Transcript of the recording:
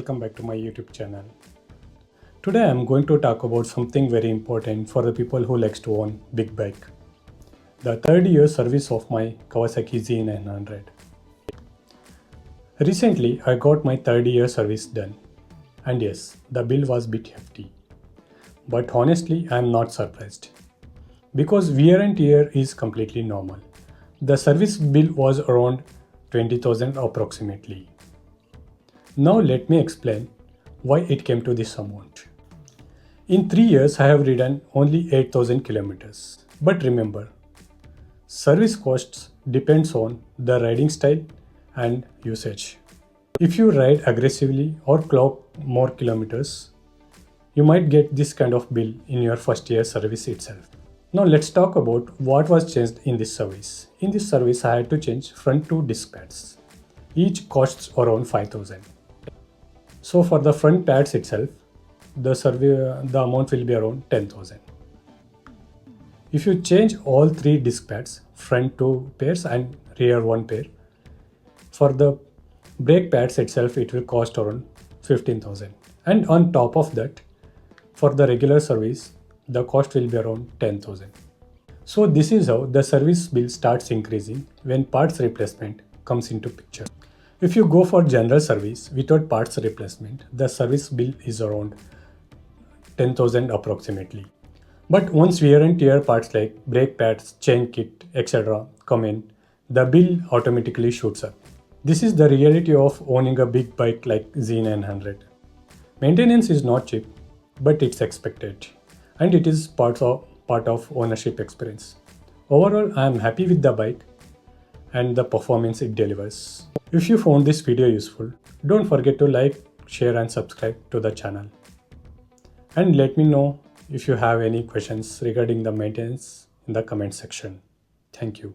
welcome back to my YouTube channel. Today I am going to talk about something very important for the people who likes to own big bike. The third year service of my Kawasaki Z900. Recently I got my third year service done. And yes, the bill was a bit hefty. But honestly I am not surprised. Because wear and tear is completely normal. The service bill was around 20,000 approximately. Now let me explain why it came to this amount. In 3 years I have ridden only 8,000 kilometers. But remember, service costs depends on the riding style and usage. If you ride aggressively or clock more kilometers, you might get this kind of bill in your first year service itself. Now let's talk about what was changed in this service. In this service I had to change front two disc pads. Each costs around 5,000. So for the front pads itself, the amount will be around 10,000. If you change all three disc pads, front two pairs and rear one pair, for the brake pads itself it will cost around 15,000. And on top of that, for the regular service, the cost will be around 10,000. So this is how the service bill starts increasing when parts replacement comes into picture. If you go for general service without parts replacement, the service bill is around 10,000 approximately. But once wear and tear parts like brake pads, chain kit, etc. come in, the bill automatically shoots up. This is the reality of owning a big bike like Z900. Maintenance is not cheap, but it's expected. And it is part of ownership experience. Overall, I am happy with the bike and the performance it delivers. If you found this video useful, don't forget to like, share and subscribe to the channel. And let me know if you have any questions regarding the maintenance in the comment section. Thank you.